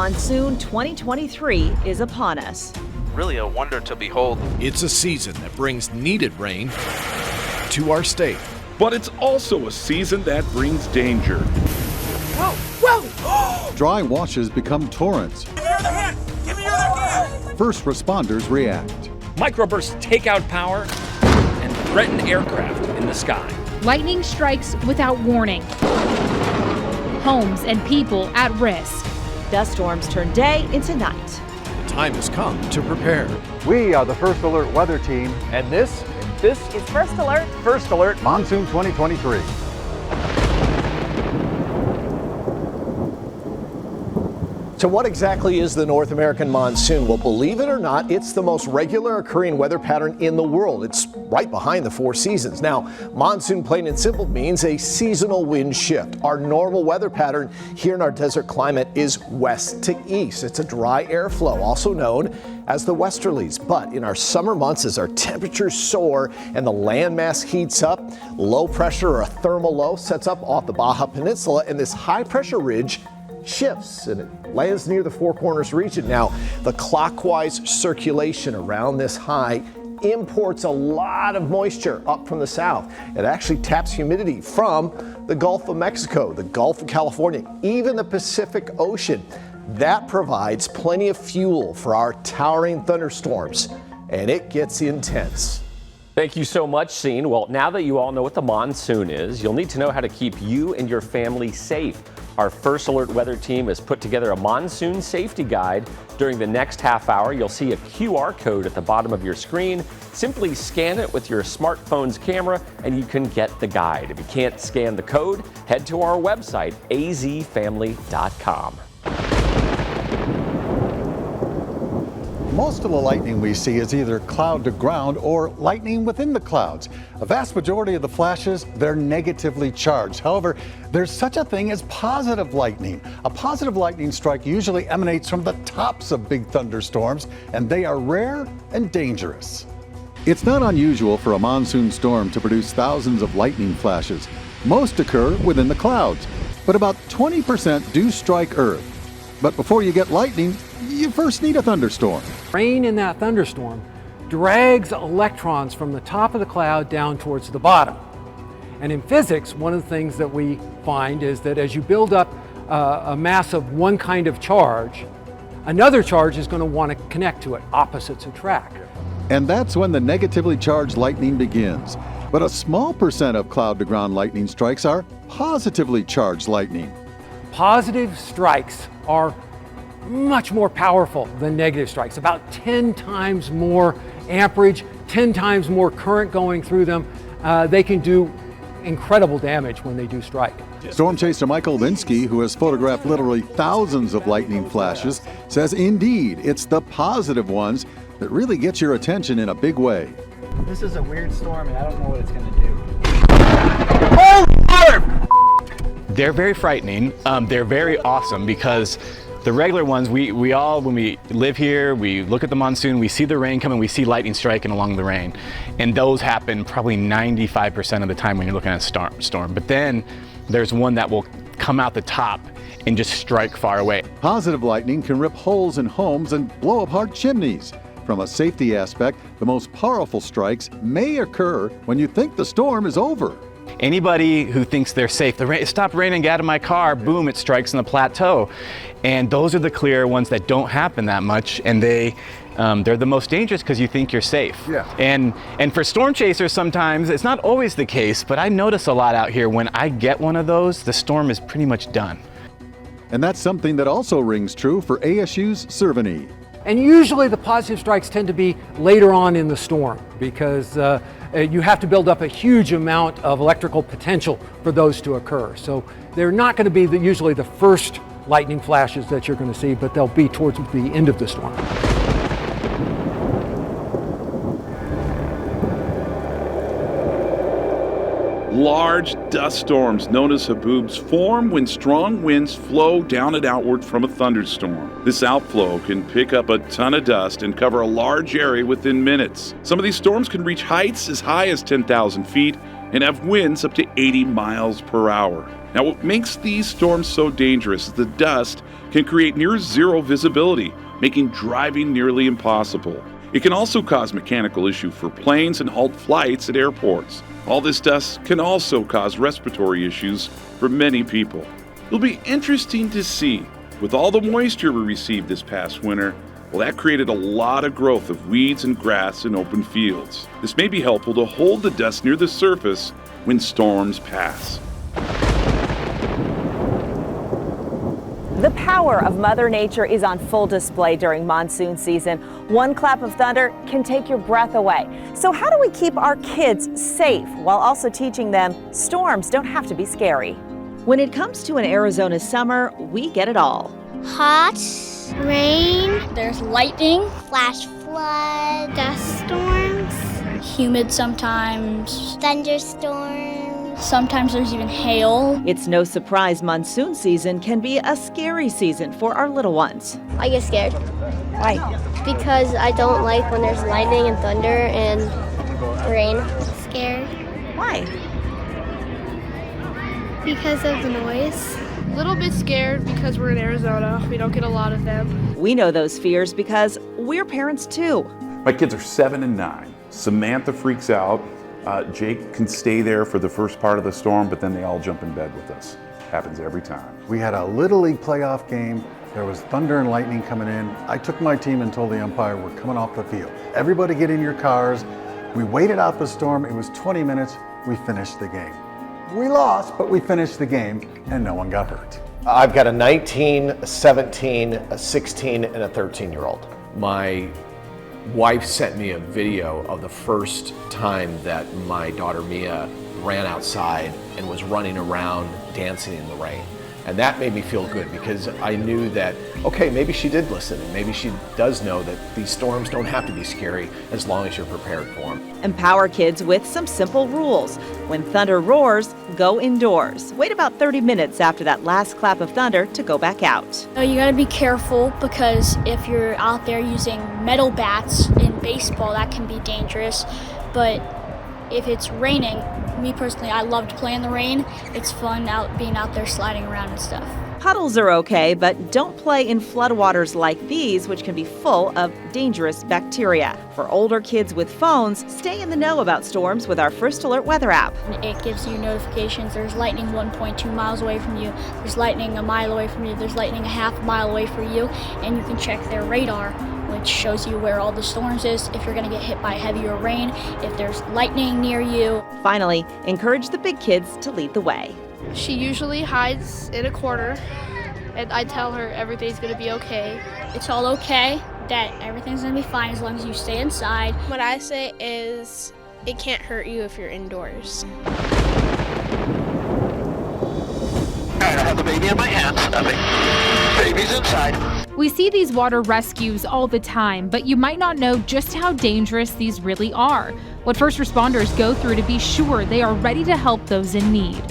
Monsoon 2023 is upon us. Really a wonder to behold. It's a season that brings needed rain to our state. But it's also a season that brings danger. Whoa! Dry washes become torrents. Give me your other hand! Give me your other hand! First responders react. Microbursts take out power and threaten aircraft in the sky. Lightning strikes without warning. Homes and people at risk. Dust storms turn day into night. The time has come to prepare. We are the First Alert Weather Team, and this is First Alert. First Alert Monsoon 2023. So what exactly is the North American monsoon? Well, believe it or not, it's the most regular occurring weather pattern in the world. It's right behind the four seasons. Now, monsoon, plain and simple, means a seasonal wind shift. Our normal weather pattern here in our desert climate is west to east. It's a dry airflow, also known as the westerlies. But in our summer months, as our temperatures soar and the landmass heats up, low pressure or a thermal low sets up off the Baja Peninsula, and this high pressure ridge shifts and it lands near the Four Corners region. Now, the clockwise circulation around this high imports a lot of moisture up from the south. It actually taps humidity from the Gulf of Mexico, the Gulf of California, even the Pacific Ocean. That provides plenty of fuel for our towering thunderstorms, and it gets intense. Thank you so much, Scene. Well, now that you all know what the monsoon is, you'll need to know how to keep you and your family safe. Our First Alert Weather Team has put together a monsoon safety guide. During the next half hour, you'll see a QR code at the bottom of your screen. Simply scan it with your smartphone's camera and you can get the guide. If you can't scan the code, head to our website, azfamily.com. Most of the lightning we see is either cloud to ground or lightning within the clouds. A vast majority of the flashes, they're negatively charged. However, there's such a thing as positive lightning. A positive lightning strike usually emanates from the tops of big thunderstorms, and they are rare and dangerous. It's not unusual for a monsoon storm to produce thousands of lightning flashes. Most occur within the clouds, but about 20% do strike Earth. But before you get lightning, you first need a thunderstorm. Rain in that thunderstorm drags electrons from the top of the cloud down towards the bottom. And in physics, one of the things that we find is that as you build up a mass of one kind of charge, another charge is going to want to connect to it. Opposites attract. And that's when the negatively charged lightning begins. But a small percent of cloud-to-ground lightning strikes are positively charged lightning. Positive strikes are much more powerful than negative strikes, about 10 times more amperage, 10 times more current going through them. They can do incredible damage when they do strike. Storm chaser Michael Linsky, who has photographed literally thousands of lightning flashes, says indeed it's the positive ones that really get your attention in a big way. This is a weird storm and I don't know what it's going to do. They're very frightening. They're very awesome because the regular ones, we all, when we live here, we look at the monsoon, we see the rain coming, we see lightning striking along the rain. And those happen probably 95% of the time when you're looking at a storm. But then there's one that will come out the top and just strike far away. Positive lightning can rip holes in homes and blow apart chimneys. From a safety aspect, the most powerful strikes may occur when you think the storm is over. Anybody who thinks they're safe, it stopped raining, get out of my car, boom, it strikes in the plateau. And those are the clear ones that don't happen that much, and they're the most dangerous because you think you're safe. Yeah. And for storm chasers sometimes, it's not always the case, but I notice a lot out here, when I get one of those, the storm is pretty much done. And that's something that also rings true for ASU's Cerveny. And usually the positive strikes tend to be later on in the storm because you have to build up a huge amount of electrical potential for those to occur. So they're not going to be usually the first lightning flashes that you're going to see, but they'll be towards the end of the storm. Large dust storms known as haboobs form when strong winds flow down and outward from a thunderstorm. This outflow can pick up a ton of dust and cover a large area within minutes. Some of these storms can reach heights as high as 10,000 feet, and have winds up to 80 miles per hour. Now, what makes these storms so dangerous is the dust can create near zero visibility, making driving nearly impossible. It can also cause mechanical issues for planes and halt flights at airports. All this dust can also cause respiratory issues for many people. It'll be interesting to see, with all the moisture we received this past winter, well, that created a lot of growth of weeds and grass in open fields. This may be helpful to hold the dust near the surface when storms pass. The power of Mother Nature is on full display during monsoon season. One clap of thunder can take your breath away. So how do we keep our kids safe while also teaching them storms don't have to be scary? When it comes to an Arizona summer, we get it all. Hot, rain, there's lightning, flash flood, dust storms, humid sometimes, thunderstorms, sometimes there's even hail. It's no surprise monsoon season can be a scary season for our little ones. I get scared. Why? Because I don't like when there's lightning and thunder and rain. Scared. Why? Because of the noise. A little bit scared because we're in Arizona. We don't get a lot of them. We know those fears because we're parents too. My kids are 7 and 9. Samantha freaks out. Jake can stay there for the first part of the storm, but then they all jump in bed with us. Happens every time. We had a Little League playoff game. There was thunder and lightning coming in. I took my team and told the umpire we're coming off the field. Everybody get in your cars. We waited out the storm. It was 20 minutes. We finished the game. We lost, but we finished the game and no one got hurt. I've got a 19, a 17, a 16, and a 13-year-old. My wife sent me a video of the first time that my daughter Mia ran outside and was running around dancing in the rain. And that made me feel good because I knew that, okay, maybe she did listen. And maybe she does know that these storms don't have to be scary as long as you're prepared for them. Empower kids with some simple rules. When thunder roars, go indoors. Wait about 30 minutes after that last clap of thunder to go back out. You gotta be careful because if you're out there using metal bats in baseball, that can be dangerous. But if it's raining, me personally, I loved playing in the rain. It's fun being out there sliding around and stuff. Puddles are okay, but don't play in floodwaters like these, which can be full of dangerous bacteria. For older kids with phones, stay in the know about storms with our First Alert weather app. It gives you notifications. There's lightning 1.2 miles away from you. There's lightning a mile away from you. There's lightning a half mile away from you. And you can check their radar, which shows you where all the storms is, if you're going to get hit by heavier rain, if there's lightning near you. Finally, encourage the big kids to lead the way. She usually hides in a corner, and I tell her everything's going to be okay. It's all okay, that everything's going to be fine as long as you stay inside. What I say is, it can't hurt you if you're indoors. I have the baby in my hands. Baby's inside. We see these water rescues all the time, but you might not know just how dangerous these really are. What first responders go through to be sure they are ready to help those in need.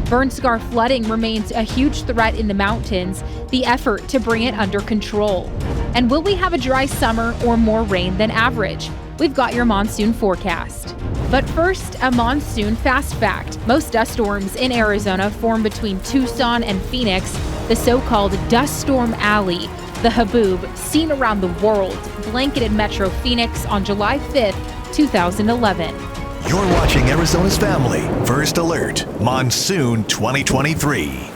Burn scar flooding remains a huge threat in the mountains, the effort to bring it under control. And will we have a dry summer or more rain than average? We've got your monsoon forecast. But first, a monsoon fast fact. Most dust storms in Arizona form between Tucson and Phoenix, the so-called dust storm alley. The Haboob, seen around the world, blanketed Metro Phoenix on July 5th, 2011. You're watching Arizona's Family First Alert Monsoon 2023.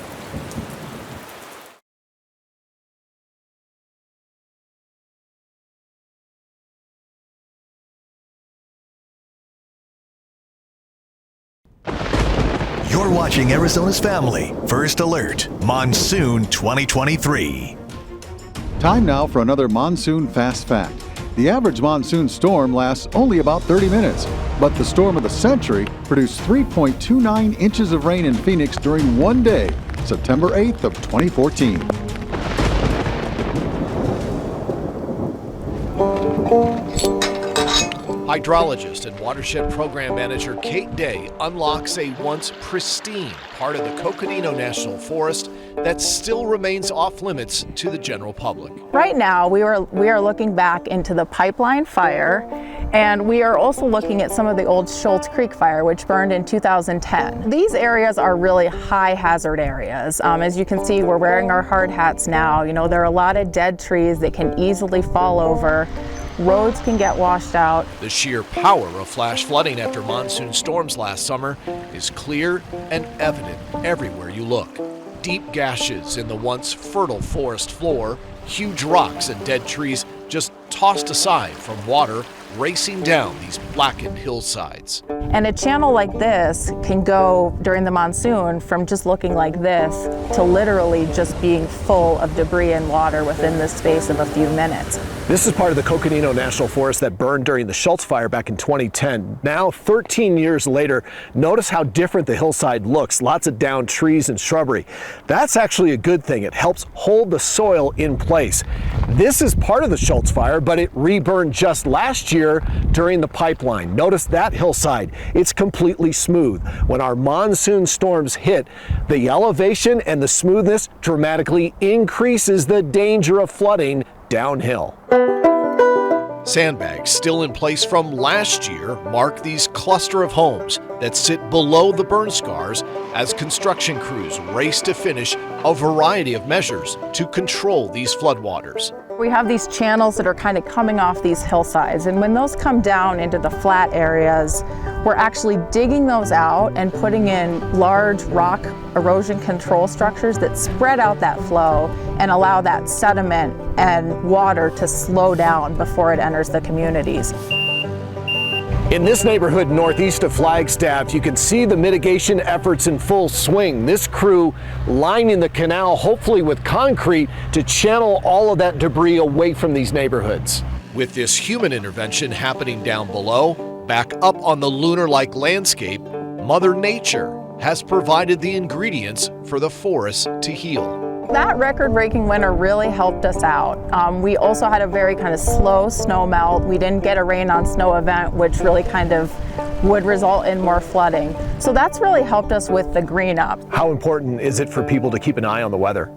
You're watching Arizona's Family First Alert Monsoon 2023. Time now for another monsoon fast fact. The average monsoon storm lasts only about 30 minutes, but the storm of the century produced 3.29 inches of rain in Phoenix during one day, September 8th of 2014. Hydrologist and watershed program manager Kate Day unlocks a once pristine part of the Coconino National Forest that still remains off limits to the general public. Right now, we are looking back into the pipeline fire And we are also looking at some of the old Schultz Creek fire, which burned in 2010. These areas are really high hazard areas. As you can see, we're wearing our hard hats now. You know, there are a lot of dead trees that can easily fall over. Roads can get washed out. The sheer power of flash flooding after monsoon storms last summer is clear and evident everywhere you look. Deep gashes in the once fertile forest floor, huge rocks and dead trees just tossed aside from water racing down these blackened hillsides. And a channel like this can go during the monsoon from just looking like this to literally just being full of debris and water within the space of a few minutes. This is part of the Coconino National Forest that burned during the Schultz fire back in 2010. Now, 13 years later, notice how different the hillside looks. Lots of downed trees and shrubbery. That's actually a good thing. It helps hold the soil in place. This is part of the Schultz fire, but it reburned just last year during the pipeline. Notice that hillside. It's completely smooth. When our monsoon storms hit, the elevation and the smoothness dramatically increases the danger of flooding downhill. Sandbags still in place from last year mark these cluster of homes that sit below the burn scars as construction crews race to finish a variety of measures to control these floodwaters. We have these channels that are kind of coming off these hillsides, and when those come down into the flat areas, we're actually digging those out and putting in large rock erosion control structures that spread out that flow and allow that sediment and water to slow down before it enters the communities. In this neighborhood northeast of Flagstaff, you can see the mitigation efforts in full swing. This crew lining the canal, hopefully with concrete, to channel all of that debris away from these neighborhoods. With this human intervention happening down below, back up on the lunar-like landscape, Mother Nature has provided the ingredients for the forest to heal. That record-breaking winter really helped us out. We also had a very kind of slow snow melt. We didn't get a rain on snow event, which really kind of would result in more flooding. So that's really helped us with the green up. How important is it for people to keep an eye on the weather?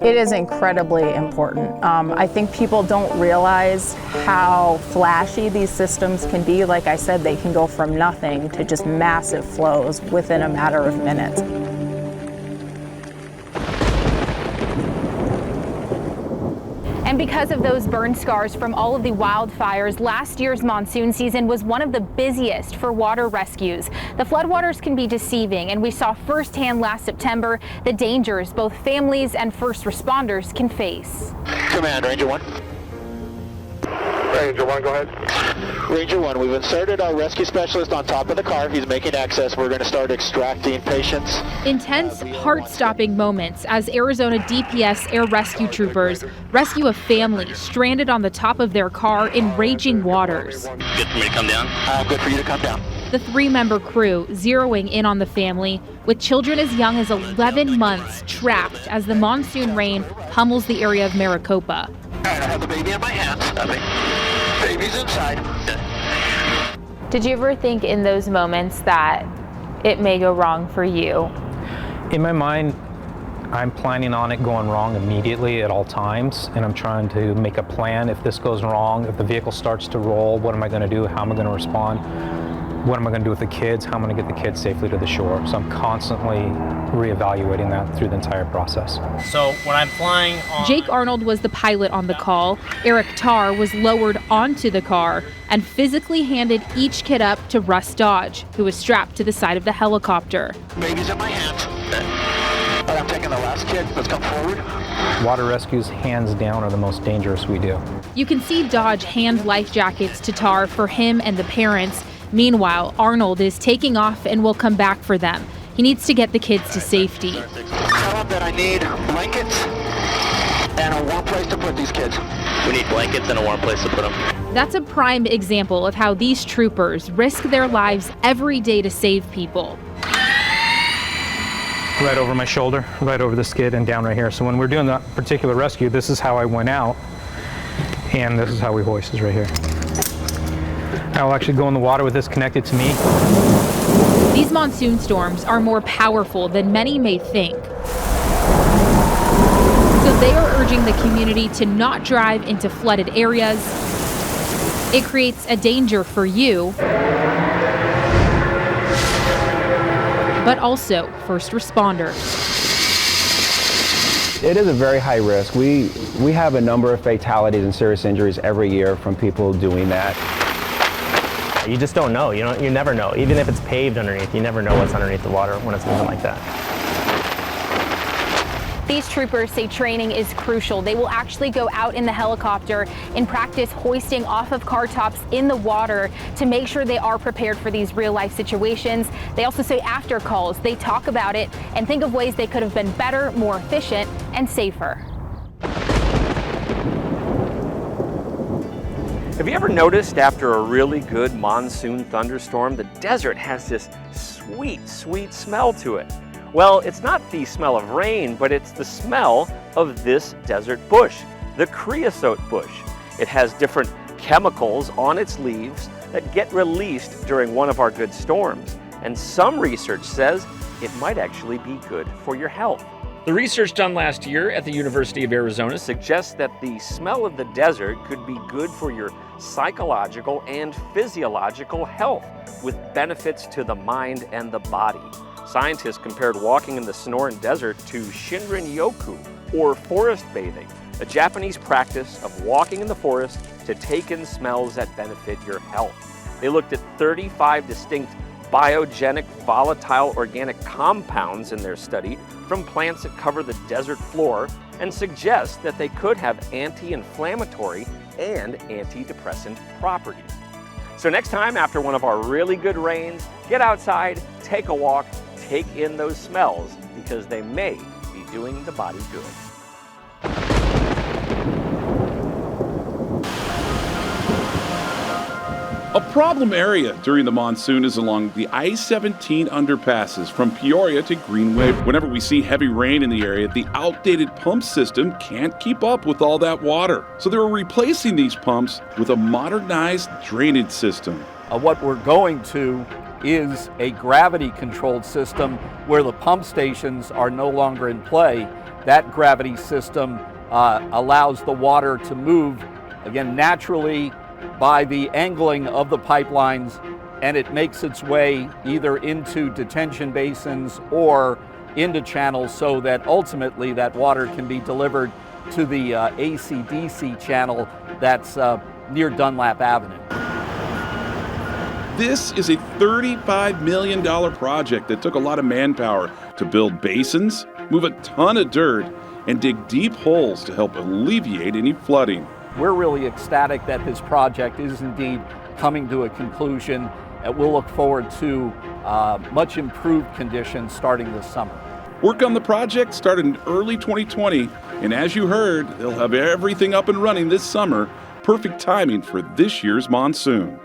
It is incredibly important. I think people don't realize how flashy these systems can be. Like I said, they can go from nothing to just massive flows within a matter of minutes. And because of those burn scars from all of the wildfires, last year's monsoon season was one of the busiest for water rescues. The floodwaters can be deceiving, and we saw firsthand last September the dangers both families and first responders can face. Command, Ranger 1. Ranger 1, go ahead. Ranger 1, we've inserted our rescue specialist on top of the car. He's making access. We're going to start extracting patients. Intense, heart-stopping moments as Arizona DPS air rescue troopers rescue a family stranded on the top of their car in raging waters. Good for me to come down? Good for you to come down. The three-member crew zeroing in on the family with children as young as 11 months trapped as the monsoon rain pummels the area of Maricopa. All right, I have the baby in my hands. Baby's inside. Did you ever think in those moments that it may go wrong for you? In my mind, I'm planning on it going wrong immediately at all times, and I'm trying to make a plan. If this goes wrong, if the vehicle starts to roll, what am I going to do? How am I going to respond? What am I going to do with the kids? How am I going to get the kids safely to the shore? So I'm constantly reevaluating that through the entire process. So when I'm flying on... Jake Arnold was the pilot on the call. Eric Tarr was lowered onto the car and physically handed each kid up to Russ Dodge, who was strapped to the side of the helicopter. Baby's in my hands. All right, I'm taking the last kid. Let's come forward. Water rescues, hands down, are the most dangerous we do. You can see Dodge hand life jackets to Tarr for him and the parents. Meanwhile, Arnold is taking off and will come back for them. He needs to get the kids to safety. Tell them that I need blankets and a warm place to put these kids. We need blankets and a warm place to put them. That's a prime example of how these troopers risk their lives every day to save people. Right over my shoulder, right over the skid, and down right here. So when we're doing that particular rescue, this is how I went out, and this is how we hoist, is right here. I will actually go in the water with this connected to me. These monsoon storms are more powerful than many may think. So they are urging the community to not drive into flooded areas, It creates a danger for you, but also first responders. It is a very high risk. We have a number of fatalities and serious injuries every year from people doing that. You just don't know. You never know. Even if it's paved underneath, you never know what's underneath the water when it's moving like that. These troopers say training is crucial. They will actually go out in the helicopter and practice hoisting off of car tops in the water to make sure they are prepared for these real life situations. They also say after calls, they talk about it and think of ways they could have been better, more efficient, and safer. Have you ever noticed after a really good monsoon thunderstorm, the desert has this sweet, sweet smell to it? Well, it's not the smell of rain, but it's the smell of this desert bush, the creosote bush. It has different chemicals on its leaves that get released during one of our good storms. And some research says it might actually be good for your health. The research done last year at the University of Arizona suggests that the smell of the desert could be good for your psychological and physiological health, with benefits to the mind and the body. Scientists compared walking in the Sonoran Desert to Shinrin-yoku, or forest bathing, a Japanese practice of walking in the forest to take in smells that benefit your health. They looked at 35 distinct biogenic volatile organic compounds in their study from plants that cover the desert floor and suggest that they could have anti-inflammatory and antidepressant properties. So next time after one of our really good rains, get outside, take a walk, take in those smells, because they may be doing the body good. A problem area during the monsoon is along the I-17 underpasses from Peoria to Greenway. Whenever we see heavy rain in the area, the outdated pump system can't keep up with all that water. So they're replacing these pumps with a modernized drainage system. What we're going to is a gravity-controlled system where the pump stations are no longer in play. That gravity system allows the water to move, again, naturally by the angling of the pipelines, and it makes its way either into detention basins or into channels so that ultimately that water can be delivered to the AC/DC channel that's near Dunlap Avenue. This is a $35 million project that took a lot of manpower to build basins, move a ton of dirt, and dig deep holes to help alleviate any flooding. We're really ecstatic that this project is indeed coming to a conclusion, and we'll look forward to much improved conditions starting this summer. Work on the project started in early 2020, and as you heard, they'll have everything up and running this summer. Perfect timing for this year's monsoon.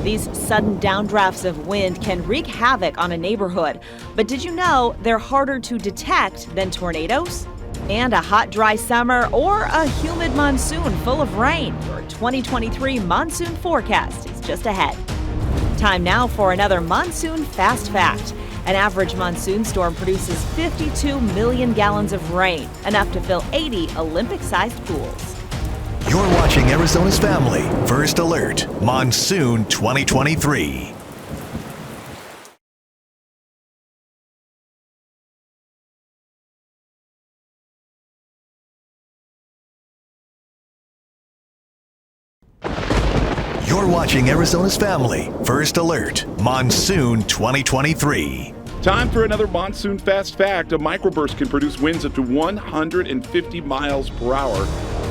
These sudden downdrafts of wind can wreak havoc on a neighborhood. But did you know they're harder to detect than tornadoes? And a hot, dry summer or a humid monsoon full of rain. Your 2023 monsoon forecast is just ahead. Time now for another Monsoon Fast Fact. An average monsoon storm produces 52 million gallons of rain, enough to fill 80 Olympic-sized pools. You're watching Arizona's Family First Alert, Monsoon 2023. You're watching Arizona's Family First Alert, Monsoon 2023. Time for another Monsoon Fast Fact. A microburst can produce winds up to 150 miles per hour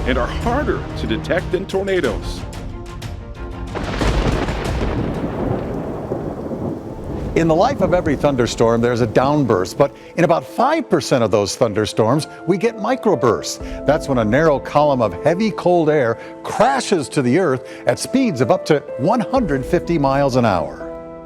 and are harder to detect than tornadoes. In the life of every thunderstorm, there's a downburst, but in about 5% of those thunderstorms, we get microbursts. That's when a narrow column of heavy cold air crashes to the earth at speeds of up to 150 miles an hour.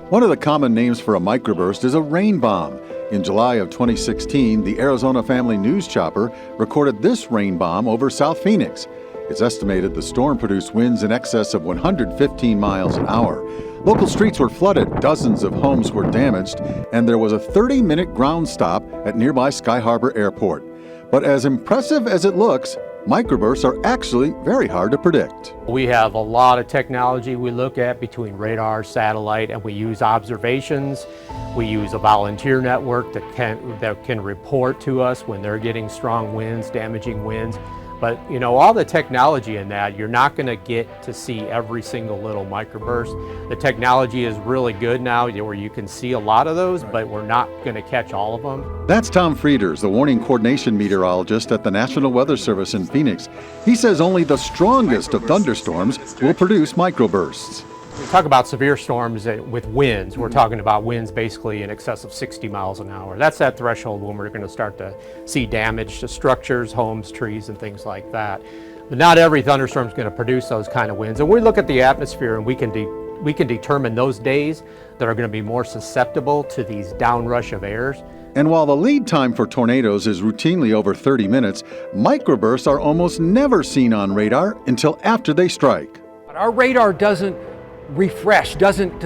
One of the common names for a microburst is a rain bomb. In July of 2016, the Arizona Family News Chopper recorded this rain bomb over South Phoenix. It's estimated the storm produced winds in excess of 115 miles an hour. Local streets were flooded, dozens of homes were damaged, and there was a 30-minute ground stop at nearby Sky Harbor Airport. But as impressive as it looks, microbursts are actually very hard to predict. We have a lot of technology we look at between radar, satellite, and we use observations. We use a volunteer network that can report to us when they're getting strong winds, damaging winds. But you know, all the technology in that, you're not going to get to see every single little microburst. The technology is really good now where you can see a lot of those, but we're not going to catch all of them. That's Tom Frieders, the warning coordination meteorologist at the National Weather Service in Phoenix. He says only the strongest of thunderstorms will produce microbursts. We talk about severe storms with winds. We're talking about winds basically in excess of 60 miles an hour. That's that threshold when we're going to start to see damage to structures, homes, trees, and things like that. But not every thunderstorm is going to produce those kind of winds. And we look at the atmosphere and we can determine those days that are going to be more susceptible to these downrush of airs. And while the lead time for tornadoes is routinely over 30 minutes, microbursts are almost never seen on radar until after they strike. But our radar doesn't refresh, doesn't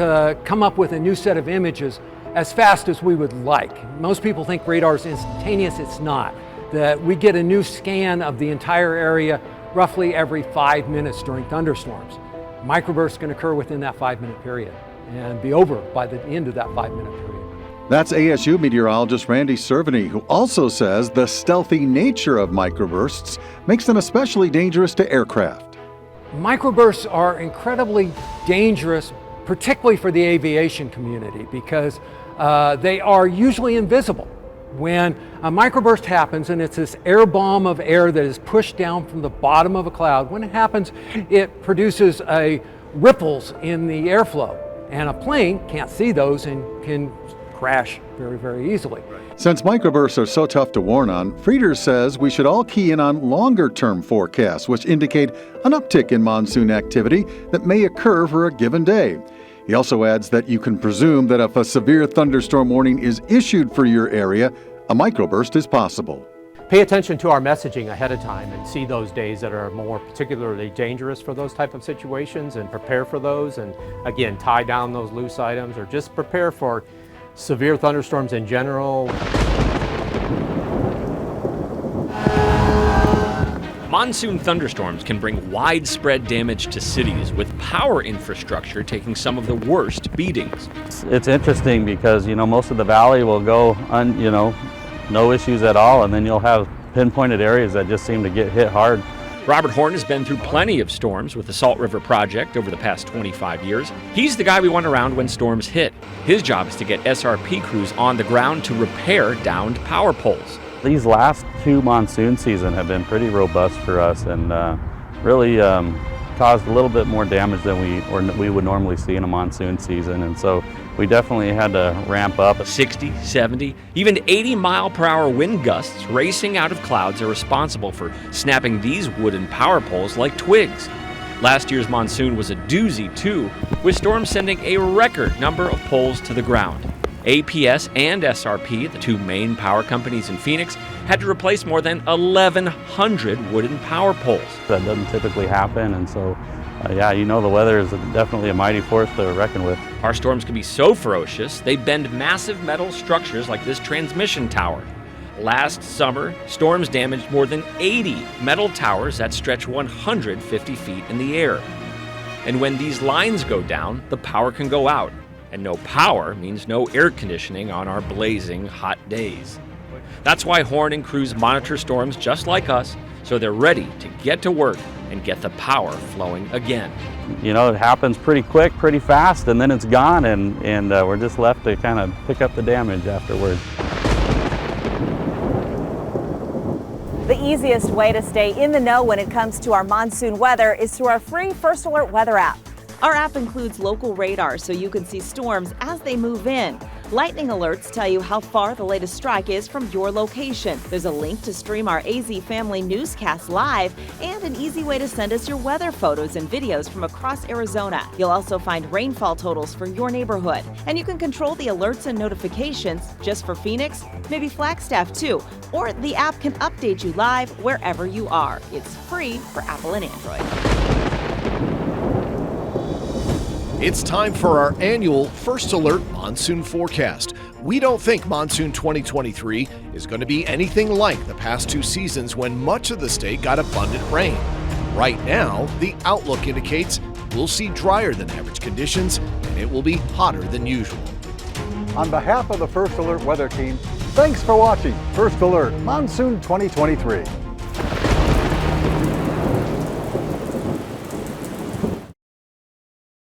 come up with a new set of images as fast as we would like. Most people think radar is instantaneous. It's not. That we get a new scan of the entire area roughly every 5 minutes during thunderstorms. Microbursts can occur within that 5-minute period and be over by the end of that 5-minute period. That's ASU meteorologist Randy Cerveny, who also says the stealthy nature of microbursts makes them especially dangerous to aircraft. Microbursts are incredibly dangerous, particularly for the aviation community, because they are usually invisible. When a microburst happens, and it's this air bomb of air that is pushed down from the bottom of a cloud, when it happens, it produces ripples in the airflow, and a plane can't see those and can crash very, very easily. Since microbursts are so tough to warn on, Frieders says we should all key in on longer-term forecasts, which indicate an uptick in monsoon activity that may occur for a given day. He also adds that you can presume that if a severe thunderstorm warning is issued for your area, a microburst is possible. Pay attention to our messaging ahead of time and see those days that are more particularly dangerous for those type of situations and prepare for those. And again, tie down those loose items or just prepare for severe thunderstorms in general. Monsoon thunderstorms can bring widespread damage to cities, with power infrastructure taking some of the worst beatings. It's interesting because, you know, most of the valley will go no issues at all, and then you'll have pinpointed areas that just seem to get hit hard. Robert Horn has been through plenty of storms with the Salt River Project over the past 25 years. He's the guy we want around when storms hit. His job is to get SRP crews on the ground to repair downed power poles. These last 2 monsoon seasons have been pretty robust for us and really caused a little bit more damage than we would normally see in a monsoon season. And so we definitely had to ramp up. 60, 70, even 80-mile-per-hour wind gusts racing out of clouds are responsible for snapping these wooden power poles like twigs. Last year's monsoon was a doozy, too, with storms sending a record number of poles to the ground. APS and SRP, the 2 main power companies in Phoenix, had to replace more than 1,100 wooden power poles. That doesn't typically happen, and so yeah, you know, the weather is definitely a mighty force to reckon with. Our storms can be so ferocious, they bend massive metal structures like this transmission tower. Last summer, storms damaged more than 80 metal towers that stretch 150 feet in the air. And when these lines go down, the power can go out. And no power means no air conditioning on our blazing hot days. That's why Horn and crews monitor storms just like us, so they're ready to get to work and get the power flowing again. You know, it happens pretty quick, pretty fast, and then it's gone, and we're just left to kind of pick up the damage afterwards. The easiest way to stay in the know when it comes to our monsoon weather is through our free First Alert weather app. Our app includes local radar so you can see storms as they move in. Lightning alerts tell you how far the latest strike is from your location. There's a link to stream our AZ Family newscast live and an easy way to send us your weather photos and videos from across Arizona. You'll also find rainfall totals for your neighborhood. And you can control the alerts and notifications just for Phoenix, maybe Flagstaff too, or the app can update you live wherever you are. It's free for Apple and Android. It's time for our annual First Alert Monsoon Forecast. We don't think Monsoon 2023 is going to be anything like the past 2 seasons when much of the state got abundant rain. Right now, the outlook indicates we'll see drier than average conditions and it will be hotter than usual. On behalf of the First Alert Weather Team, thanks for watching First Alert Monsoon 2023.